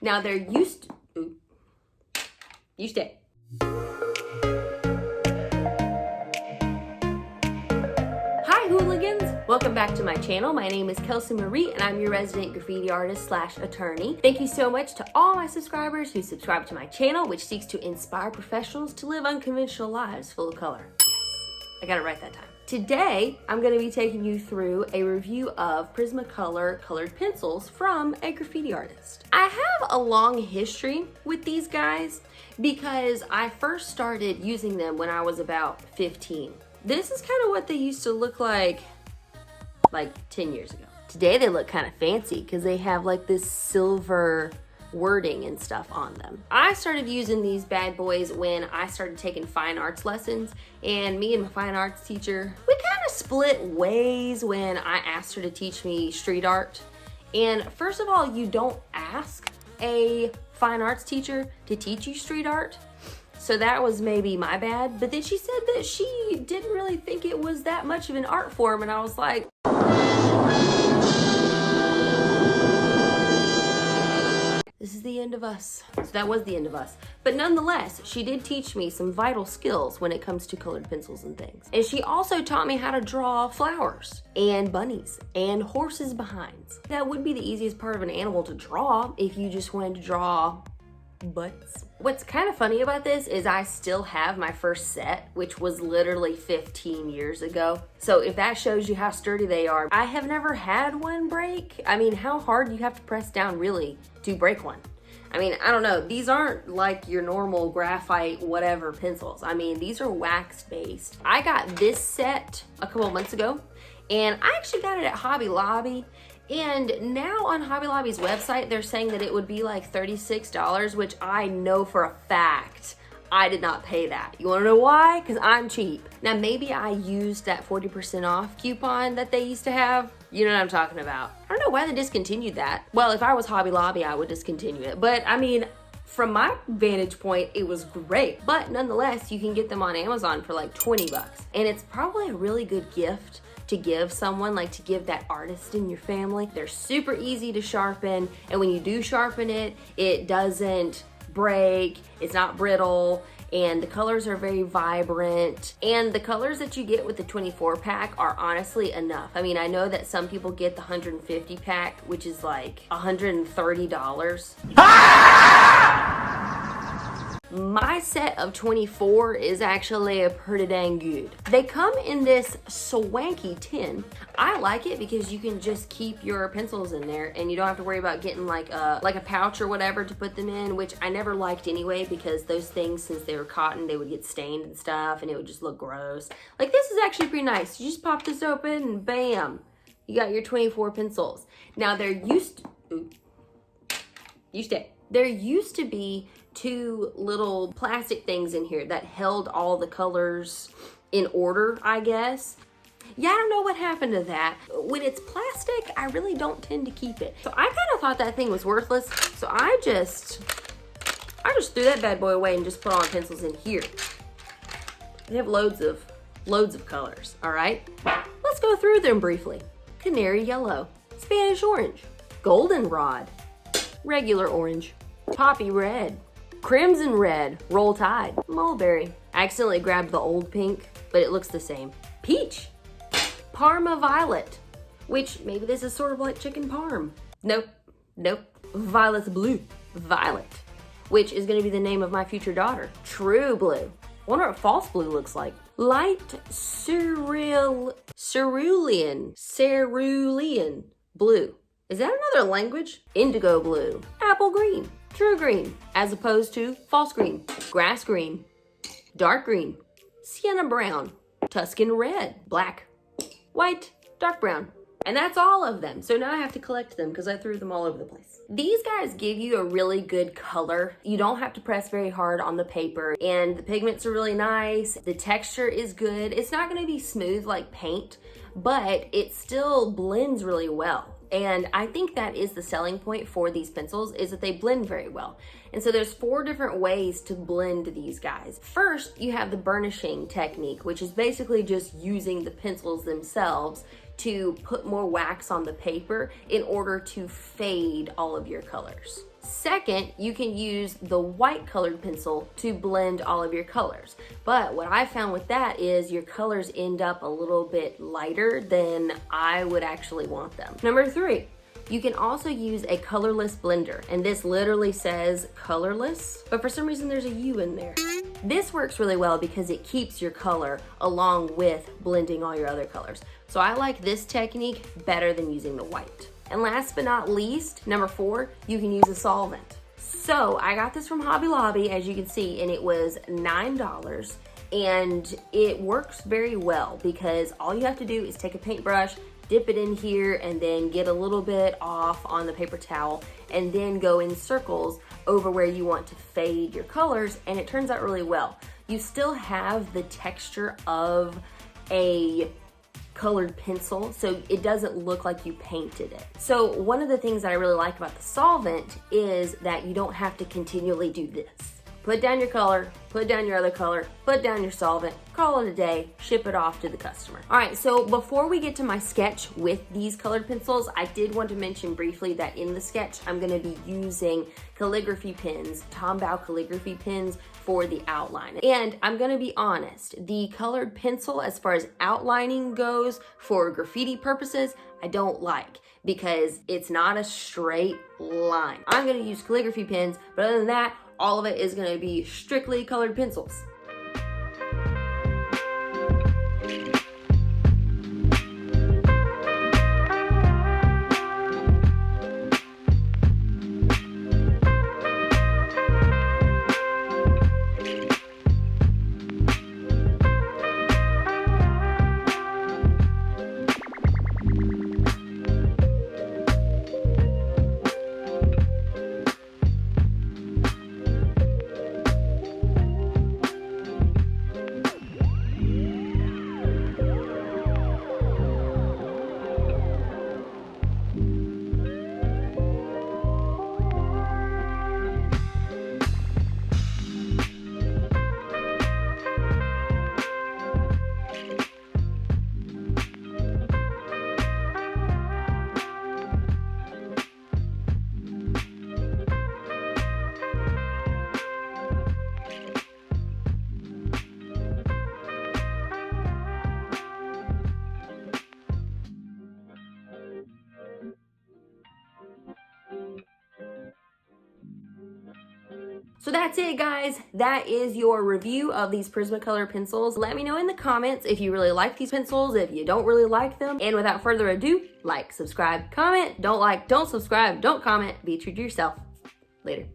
Now they're used to, Hi hooligans! Welcome back to my channel. My name is Kelsey Marie and I'm your resident graffiti artist slash attorney. Thank you so much to all my subscribers who subscribe to my channel, which seeks to inspire professionals to live unconventional lives full of color. I got it right that time. Today, I'm going to be taking you through a review of Prismacolor colored pencils from a graffiti artist. I have a long history with these guys because I first started using them when I was about 15. This is kind of what they used to look like 10 years ago. Today they look kind of fancy because they have like this silver wording and stuff on them. I started using these bad boys when I started taking fine arts lessons, and me and my fine arts teacher, we kind of split ways when I asked her to teach me street art. And first of all, you don't ask a fine arts teacher to teach you street art. So that was maybe my bad. But then she said that she didn't really think it was that much of an art form, and I was like, this is the end of us. So that was the end of us. But nonetheless, she did teach me some vital skills when it comes to colored pencils and things. And she also taught me how to draw flowers and bunnies and horses behinds. That would be the easiest part of an animal to draw if you just wanted to draw butts. What's kind of funny about this is I still have my first set, which was literally 15 years ago. So if that shows you how sturdy they are, I have never had one break. I mean, how hard do you have to press down really to break one? I mean, I don't know. These aren't like your normal graphite whatever pencils. I mean, these are wax based. I got this set a couple months ago, and I actually got it at Hobby Lobby. And now on Hobby Lobby's website, they're saying that it would be like $36, which I know for a fact I did not pay that. You wanna know why? Because I'm cheap. Now maybe I used that 40% off coupon that they used to have. You know what I'm talking about. I don't know why they discontinued that. Well, if I was Hobby Lobby, I would discontinue it. But I mean, from my vantage point, it was great. But nonetheless, you can get them on Amazon for like 20 bucks. And it's probably a really good gift to give someone, like to give that artist in your family. They're super easy to sharpen, and when you do sharpen it, it doesn't break, it's not brittle, and the colors are very vibrant. And the colors that you get with the 24 pack are honestly enough. I mean, I know that some people get the 150 pack, which is like $130. My set of 24 is actually a pretty dang good. They come in this swanky tin. I like it because you can just keep your pencils in there and you don't have to worry about getting like a pouch or whatever to put them in, which I never liked anyway, because those things, since they were cotton, they would get stained and stuff and it would just look gross. Like, this is actually pretty nice. You just pop this open and bam, you got your 24 pencils. Now there used to be two little plastic things in here that held all the colors in order, I guess. Yeah, I don't know what happened to that. When it's plastic, I really don't tend to keep it. So I kind of thought that thing was worthless. So I just threw that bad boy away and just put all my pencils in here. They have loads of colors, all right? Let's go through them briefly. Canary yellow, Spanish orange, goldenrod, regular orange, poppy red, crimson red, roll tide, mulberry. I accidentally grabbed the old pink, but it looks the same. Peach, Parma violet, which maybe this is sort of like chicken parm. Nope. Violet's blue, violet, which is gonna be the name of my future daughter. True blue. Wonder what false blue looks like. Light cerulean blue. Is that another language? Indigo blue, apple green, true green, as opposed to false green, grass green, dark green, sienna brown, Tuscan red, black, white, dark brown. And that's all of them. So now I have to collect them because I threw them all over the place. These guys give you a really good color. You don't have to press very hard on the paper, and the pigments are really nice. The texture is good. It's not going to be smooth like paint, but it still blends really well. And I think that is the selling point for these pencils, is that they blend very well. And so there's 4 different ways to blend these guys. First, you have the burnishing technique, which is basically just using the pencils themselves to put more wax on the paper in order to fade all of your colors. Second, you can use the white colored pencil to blend all of your colors. But what I found with that is your colors end up a little bit lighter than I would actually want them. Number 3, you can also use a colorless blender, and this literally says colorless, but for some reason there's a U in there. This works really well because it keeps your color along with blending all your other colors. So I like this technique better than using the white. And last but not least, number 4, you can use a solvent. So I got this from Hobby Lobby, as you can see, and it was $9. And it works very well because all you have to do is take a paintbrush, dip it in here, and then get a little bit off on the paper towel, and then go in circles over where you want to fade your colors, and it turns out really well. You still have the texture of a colored pencil, so it doesn't look like you painted it. So one of the things that I really like about the solvent is that you don't have to continually do this. Put down your color, put down your other color, put down your solvent, call it a day, ship it off to the customer. All right, so before we get to my sketch with these colored pencils, I did want to mention briefly that in the sketch, I'm gonna be using calligraphy pens, Tombow calligraphy pens for the outline. And I'm gonna be honest, the colored pencil, as far as outlining goes for graffiti purposes, I don't like, because it's not a straight line. I'm gonna use calligraphy pens, but other than that, all of it is gonna be strictly colored pencils. So that's it, guys. That is your review of these Prismacolor pencils. Let me know in the comments if you really like these pencils, if you don't really like them. And without further ado, like, subscribe, comment. Don't like, don't subscribe, don't comment. Be true to yourself. Later.